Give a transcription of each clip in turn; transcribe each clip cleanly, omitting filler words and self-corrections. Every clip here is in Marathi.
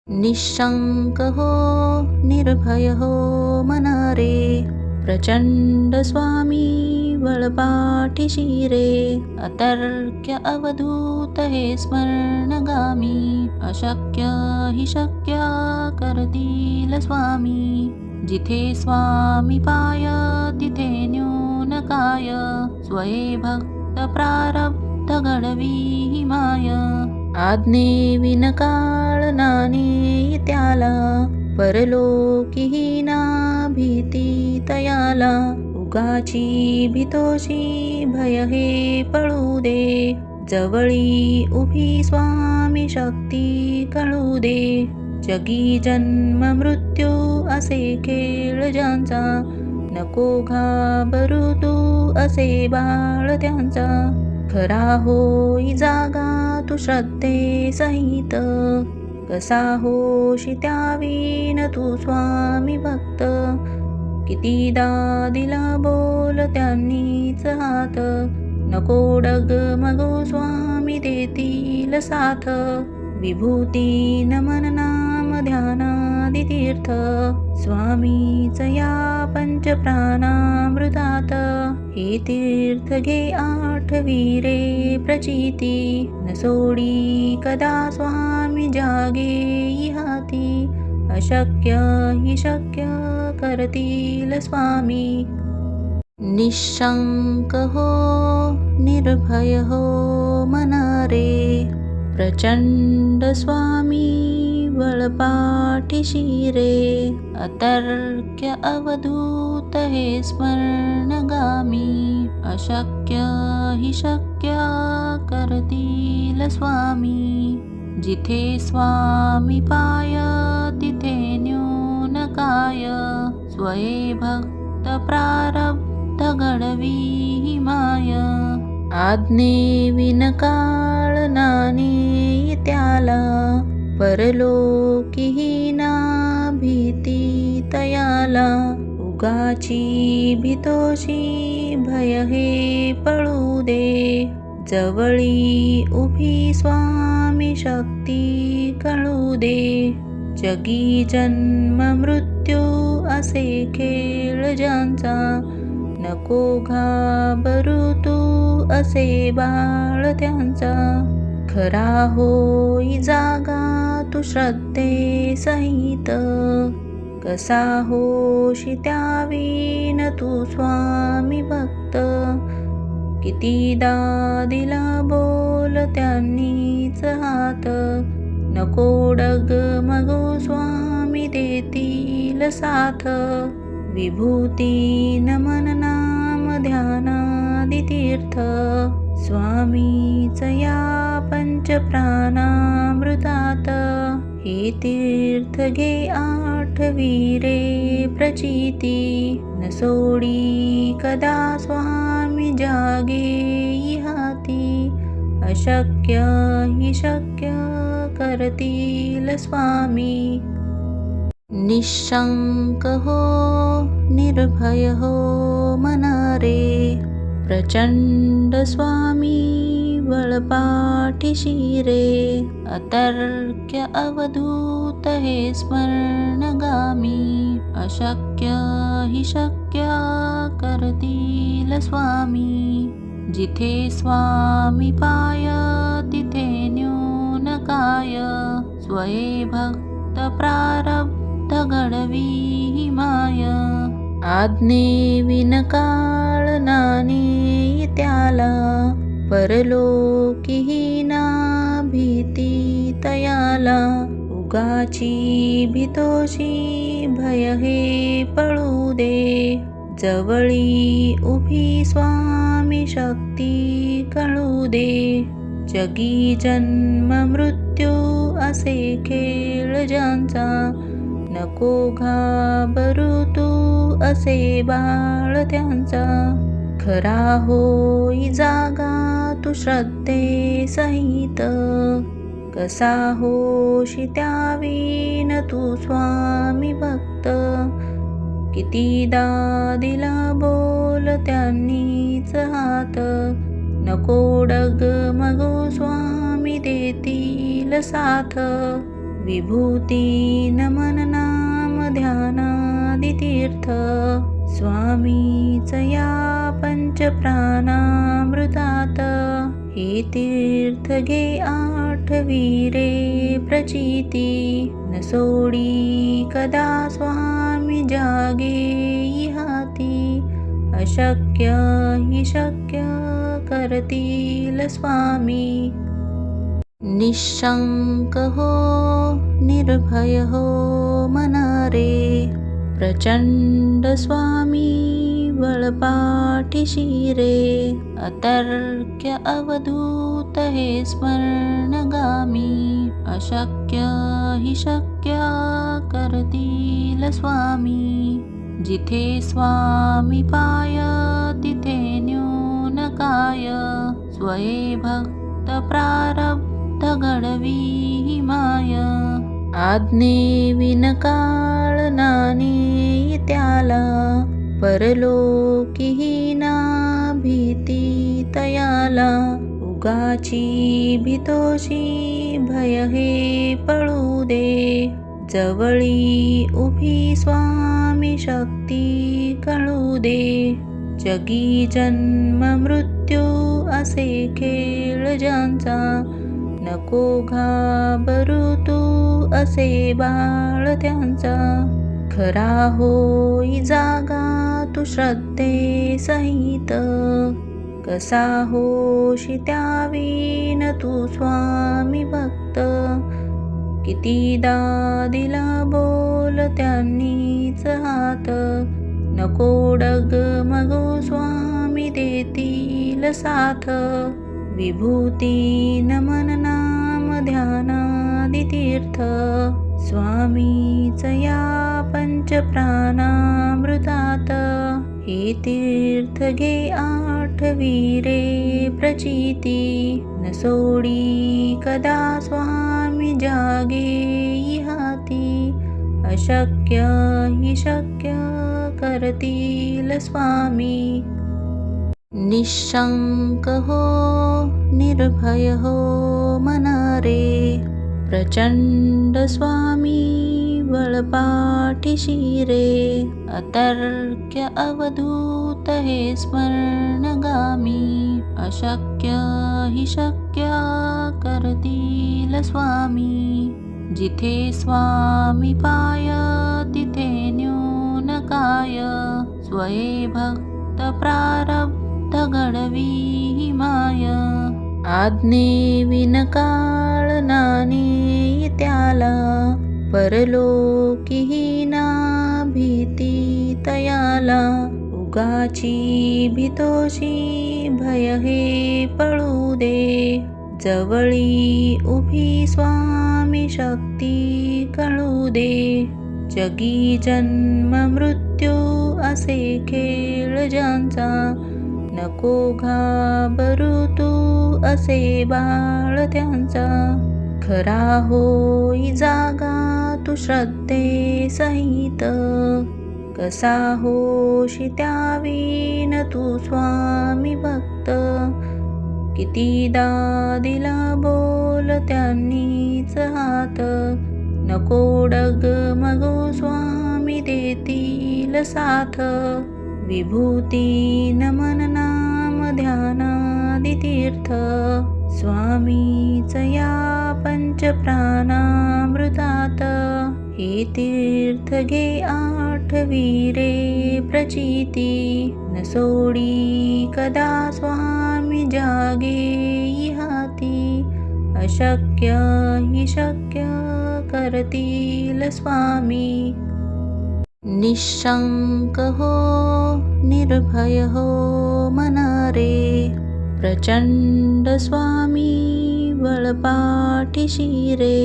निःशंक हो निर्भय हो मन रे, प्रचंड स्वामी बळपाठीशी रे. अतर्क्य अवधूत हे स्मरणगामी, अशक्य हि शक्य करतील स्वामी. जिथे स्वामी पाय तिथे न्यून काय, स्वये भक्त प्रारब्ध घडवी ही माय. आज्ञेविन काळ नाने त्याला, परलोकीही ना भीती तयाला. उगाची भीतोशी भय हे पळू दे, जवळी उभी स्वामी शक्ती कळू दे. जगी जन्म मृत्यू असे खेळ ज्यांचा, नको घाबरू तू असे बाळ त्यांचा. खरा होई जागा तू श्रद्धे सहित, कसा होशी त्यावीन तू स्वामी भक्त. कितीदा दिला बोल त्यांनीच हात, नको डगमगू स्वामी देतील साथ. विभूती नमन नाम ध्यानादि तीर्थ, स्वामीच या पंच प्राणामृतात. हे तीर्थ घे आठवी रे प्रचिती, न सोडी कदा स्वामी जागे हाती. अशक्य हि शक्य करतील स्वामी. निःशंक हो निर्भय हो मन रे, प्रचंड स्वामी बळपाठीशी रे. अतर्क्य अवधूत हे स्मरणगामी, अशक्य हि शक्य करतील स्वामी. जिथे स्वामी पाय तिथे न्यून काय, स्वये भक्त प्रारब्ध घडवी ही माय. आज्ञेविन काळ नाने त्याला, परलोकीही ना भीती तयाला. उगाची भीतोशी भय हे पळू दे, जवळी उभी स्वामी शक्ती कळू दे. जगी जन्म मृत्यू असे खेळ ज्यांचा, नको घाबरू तू असे बाळ त्यांचा. खरा होई जागा तू श्रद्धे सहित, कसा होशी त्यावीन तू स्वामी भक्त. कितीदा दिला बोल त्यांनीच हात, नको डगमगू स्वामी देतील साथ. विभूती नमन नाम ध्यानादि तीर्थ, स्वामीच या पंच प्राणामृतात. हे तीर्थ घे आठवी रे प्रचिती, न सोडी कदा स्वामी जागे हाती. अशक्य हि शक्य करतील स्वामी. निःशंक हो निर्भय हो मन रे, प्रचंड स्वामी बळपाठीशी रे. अतर्क्य अवधूत हे स्मरणगामी, अशक्य हि शक्य करतील स्वामी. जिथे स्वामी पाय तिथे न्यून काय, स्वये भक्त प्रारब्ध घडवी ही माय. आज्ञेविन काळ नाने त्याला, परलोकीही ना भीती तयाला. उगाची भीतोशी भय हे पळू दे, जवळी उभी स्वामी शक्ती कळू दे. जगी जन्म मृत्यू असे खेळ ज्यांचा, नको घाबरू तू असे बाळ त्यांचा. खरा होई जागा तू श्रद्धे सहित, कसा होशी त्यावीन तू स्वामी भक्त. कितीदा दिला बोल त्यांनीच हात, नको डगमगू स्वामी देतील साथ. विभूती नमन नाम ध्यानादि तीर्थ स्वामीच या पंचप्राणामृतात हे तीर्थ घे आठविरे प्रचिती न सोडी कदा स्वामी जागे हाती अशक्य हि शक्य करतील स्वामी निशंक हो निर्भय हो मनारे प्रचंड स्वामी बळपाठीशी रे अतर्क्य अवधूत हे स्मरणगामी अशक्य हि शक्य करतील स्वामी जिथे स्वामी पाय तिथे न्यून काय स्वये भक्त प्रारब्ध घडवी माय आज्ञे विनकाळ नाने त्याला परलोकीही ना भीती तयाला उगाची भीतोशी भय हे पळू दे जवळी उभी स्वामी शक्ती कळू दे जगी जन्म मृत्यू असे खेळ ज्यांचा नको घाबरू तू असे बाळ त्यांचा खरा होई जागा तू श्रद्धे सहित कसा होशी त्यावीन तू स्वामी भक्त कितीदा दिला बोल त्यांनीच हात नको डगमगो स्वामी देतील साथ विभूती नमन नाम ध्यानादि तीर्थ स्वामीच या पंचप्राणामृतात हे तीर्थ घे आठविरे प्रचिती न सोडी कदा स्वामी जागे हाती अशक्य हि शक्य करतील स्वामी निशंक हो निर्भय हो मनारे प्रचंड स्वामी बळपाठीशी रे अतर्क्य अवधूत हे स्मरणगामी अशक्य हि शक्य करतील स्वामी जिथे स्वामी पाय तिथे न्यून काय स्वये भक्त प्रारब्ध घडवी माय आज्ञे विनकाळ नाने त्याला परलोकीही ना भीती तयाला उगाची भीतोशी भय हे पळू दे जवळी उभी स्वामी शक्ती कळू दे जगी जन्म मृत्यू असे खेळ ज्यांचा नको घाबरू तू असे बाळ त्यांचा खरा होई जागा तू श्रद्धे सहित कसा होशी त्यावीन तू स्वामी भक्त कितीदा दिला बोल त्यांनीच हात नको डगमगो स्वामी देतील साथ विभूती नमन नाम ध्यानादि तीर्थ स्वामीच या पंचप्राणामृतात हे तीर्थ घे आठविरे प्रचिती न सोडी कदा स्वामी जागे हाती अशक्य हि शक्य करतील स्वामी निशंक हो निर्भय हो मनारे प्रचंड स्वामी बळपाठीशी रे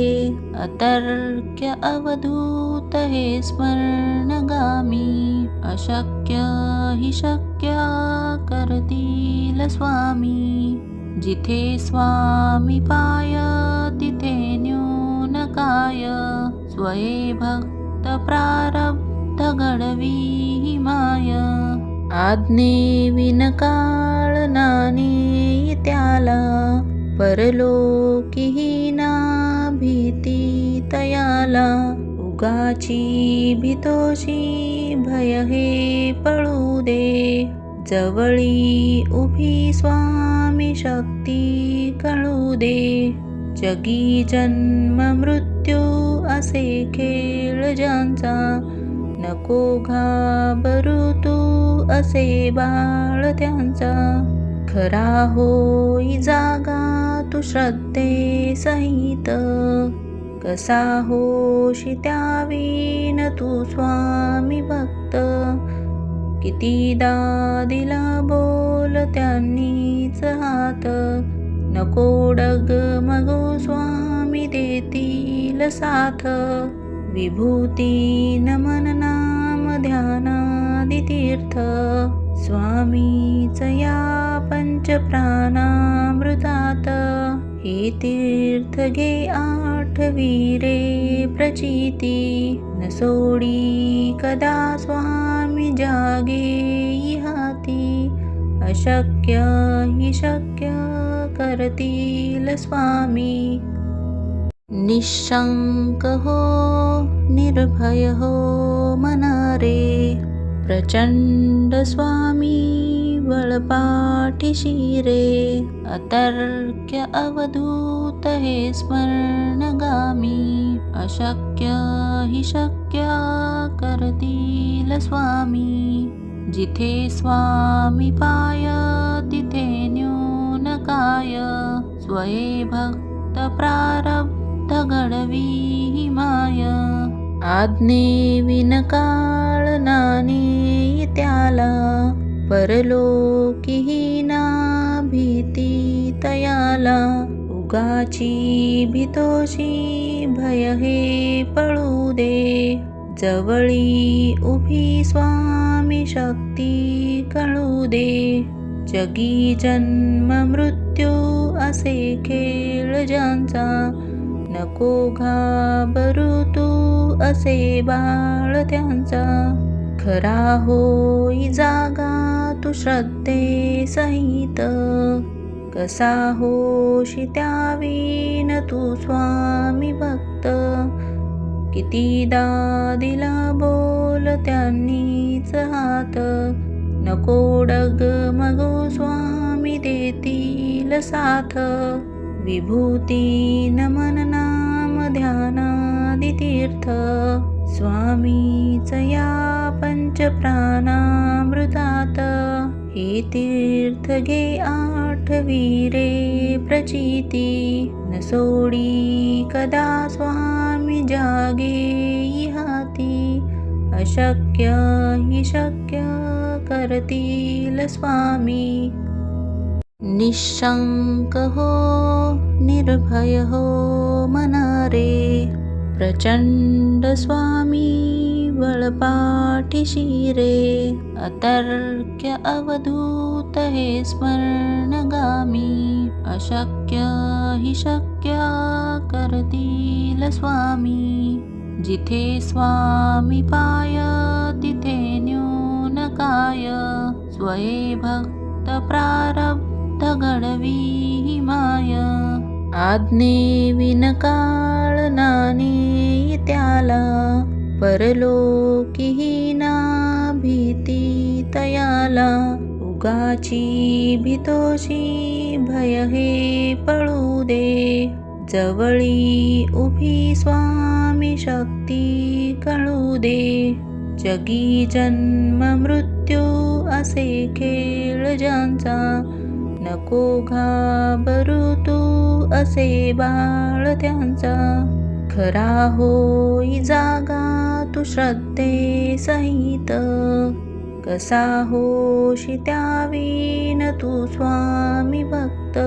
अतर्क्य अवधूत हे स्मरणगामी अशक्य हि शक्य करतील स्वामी जिथे स्वामी पाय तिथे न्यून काय स्वये भक्त प्रारब्ध घडवी माय आज्ञे विनकाळ नाने त्याला परलोकीही ना भीती तयाला. उगाची भीतोशी भय हे पळू दे. जवळी उभी स्वामी शक्ती कळू दे. जगी जन्म मृत्यू असे खेळ ज्यांचा. नको घाबरू तू असे बाळ त्यांचा. खरा होई जागा तू श्रद्धे सहित. कसा होशी त्यावीन तू स्वामी भक्त. कितीदा दिला बोल त्यांनीच हात. नको डगमगो स्वामी देतील साथ. विभूती नमन नाम ध्यानादि तीर्थ. स्वामीच या पंचप्राणामृतात. हे तीर्थ घे आठवीरे प्रचिती. न सोडी कदा स्वामी जागे हाती. अशक्य हि शक्य करतील स्वामी. निशंक हो निर्भय हो मना रे. प्रचंड स्वामी बळपाठीशी रे. अतर्क्य अवधूत हे स्मरणगामी. अशक्य हि शक्य करतील स्वामी. जिथे स्वामी पाय तिथे न्यून काय. स्वये भक्त प्रारब्ध घडवी ही माय. आज्ञे विनकाळ नाने त्याला. परलोकीही ना भीती तयाला. उगाची भीतोशी भय हे पळू दे. जवळी उभी स्वामी शक्ती कळू दे. जगी जन्म मृत्यू असे खेळ ज्यांचा. नको घाबरू तू असे बाळ त्यांचा. खरा होई जागा तू श्रद्धे सहित. कसा होशी त्यावीन तू स्वामी भक्त. कितीदा दिला बोल त्यांनीच हात. नको डगमगो स्वामी देतील साथ. विभूती नमन नाम ध्यानादि तीर्थ. स्वामीच या पंचप्राणामृतात. हे तीर्थ घे आठवीरे प्रचिती. न सोडी कदा स्वामी जागे हाती. अशक्य हि शक्य करतील स्वामी. निशंक हो निर्भय हो मना रे. प्रचंड स्वामी बळपाठीशी रे. अतर्क्य अवधूत हे स्मरणगामी. अशक्य हि शक्य करतील स्वामी. जिथे स्वामी पाय तिथे न्यून काय. स्वये भक्त प्रारब्ध घडवी ही माय. आज्ञे विनकाळ नाने त्याला. परलोकीही ना भीती तयाला. उगाची भीतोशी भय हे पळू दे. जवळी उभी स्वामी शक्ती कळू दे. जगी जन्म मृत्यू असे खेळ ज्यांचा. नको घाबरू तू असे बाळ त्यांचा. खरा होई जागा तू श्रद्धे सहित. कसा होशी त्यावीन तू स्वामी भक्त.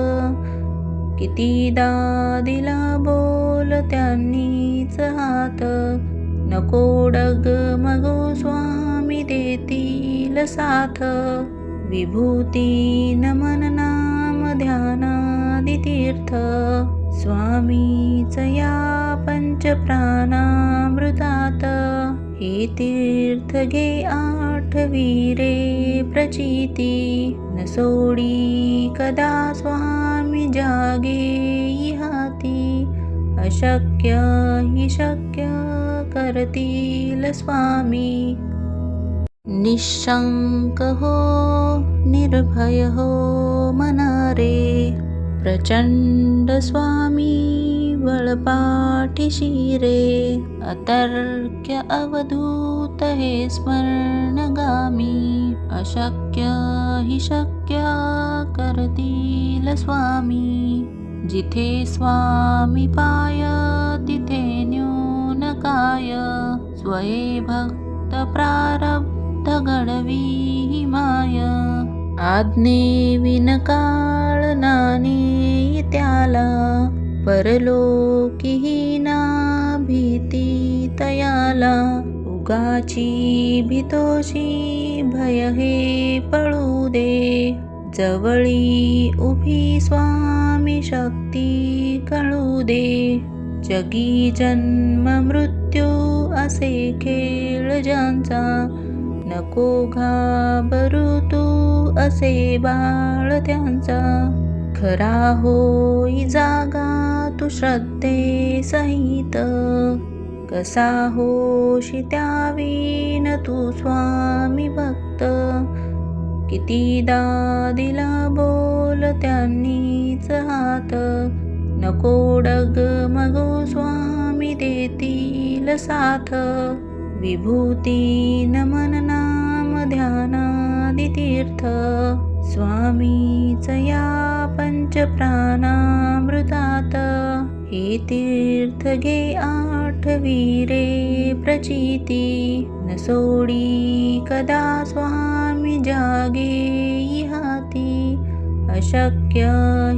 कितीदा दिला बोल त्यांनीच हात. नको डगमगो स्वामी देतील साथ. विभूती नमन नाम ध्यानादि तीर्थ. स्वामीच या पंचप्राणामृतात. हे तीर्थ घे आठवीरे प्रचिती. न सोडी कदा स्वामी जागे हाती. अशक्य हि शक्य करतील स्वामी. निशंक हो निर्भय हो मना रे, प्रचंड स्वामी बळपाठीशी रे. अतर्क्य अवधूत हे स्मरणगामी, अशक्य हि शक्य करतील स्वामी. जिथे स्वामी पाय तिथे न्यून काय, स्वये भक्त प्रारब्ध घडवी ही माय. आज्ञेविन काळ नाने त्याला, परलोकीही ना भीती तयाला. उगाची भीतोशी भय हे पळू दे, जवळी उभी स्वामी शक्ती कळू दे. जगी जन्म मृत्यू असे खेळ ज्यांचा, नको घाबरू तू असे बाळ त्यांचा. खरा होई जागा तू श्रद्धे सहित, कसा होशी त्यावीन तू स्वामी भक्त. कितीदा दिला बोल त्यांनीच हात, नको डगमगो स्वामी देतील साथ. विभूती नमन नाम ध्यानादि तीर्थ, स्वामीच या पंच प्राणामृतात. हे तीर्थ घे आठवी रे प्रचिती, न सोडी कदा स्वामी जागे हाती. अशक्य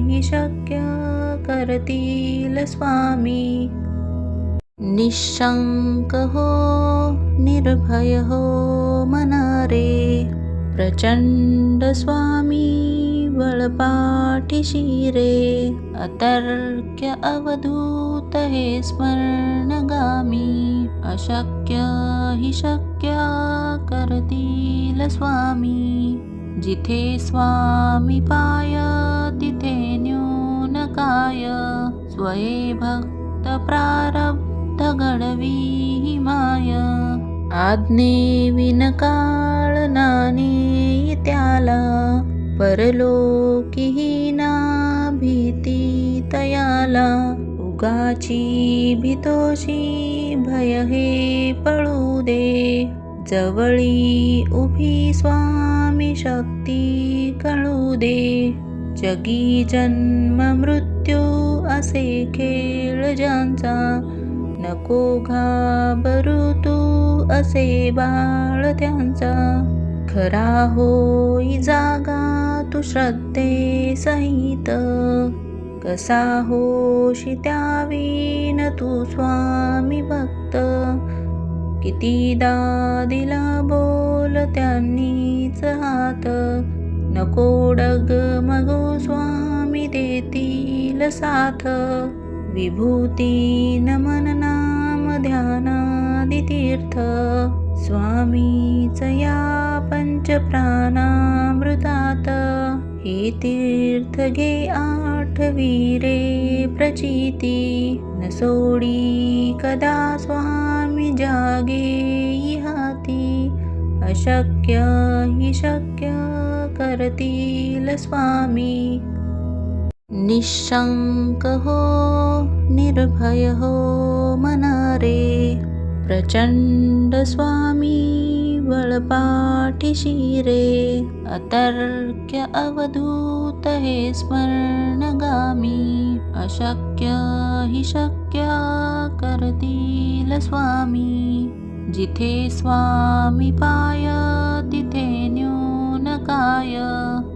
हि शक्य करतील स्वामी. निशंक हो निर्भय हो मना रे, प्रचंड स्वामी बळपाठीशी रे. अतर्क्य अवधूत हे स्मरणगामी, अशक्य हि शक्य करतील स्वामी. जिथे स्वामी पाय तिथे न्यून काय, स्वये भक्त प्रारब्ध घडवी ही माय. आज्ञेविन काळ नाने त्याला, परलोकीही ना भीती तयाला. उगाची भीतोशी भय हे पळू दे, जवळी उभी स्वामी शक्ती कळू दे. जगी जन्म मृत्यू असे खेळ ज्यांचा, नको घाबरू तू असे बाळ त्यांचा. खरा होई जागा तू श्रद्धे सहित, कसा होशी त्यावीन तू स्वामी भक्त. कितीदा दिला बोल त्यांनीच हात, नको डगमगो स्वामी देतील साथ. विभूती नमन नाम ध्यानादि तीर्थ, स्वामीच या पंच प्राणामृतात. हे तीर्थ घे आठवी रे प्रचिती, न सोडी कदा स्वामी जागे हाती. अशक्य हि शक्य करतील स्वामी. निशंक हो निर्भय हो मना रे, प्रचंड स्वामी बळपाठीशी रे. अतर्क्य अवधूत हे स्मरणगामी, अशक्य हि शक्य करतील स्वामी. जिथे स्वामी पाय तिथे न्यून काय,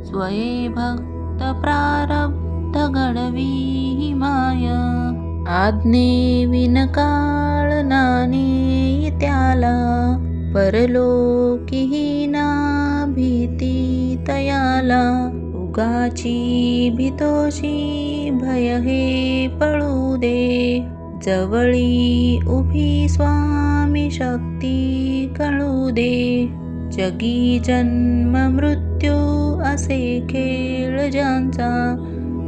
स्वये भक्त प्रारब्ध घडवी ही माय. आज्ञेविन काळ नाने त्याला, परलोकीही ना भीती तयाला. उगाची भीतोशी भय हे पळू दे, जवळी उभी स्वामी शक्ती कळू दे. जगी जन्म मृत्यू असे खेळ ज्यांचा,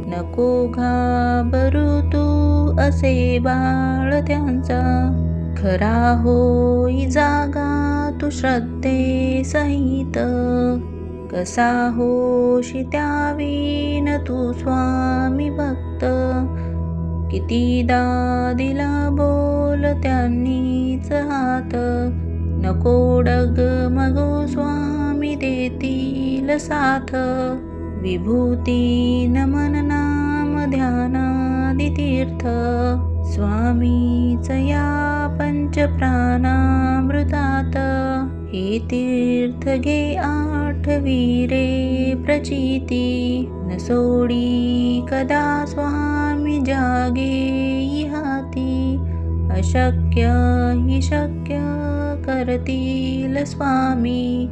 नको घाबरू तू असे बाळ त्यांचा. खरा होई जागा तू श्रद्धे सहित, कसा होशी त्यावीन तू स्वामी भक्त. कितीदा दिला बोल त्यांनीच हात, नको डगमगू स्वामी देतील साथ. विभूती नमन नाम ध्यानादि तीर्थ, स्वामीच या पंचप्राणामृतात. हे तीर्थ घे आठवी रे प्रचिती, न सोडी कदा स्वामी जागे हाती. अशक्य हि शक्य करतील स्वामी,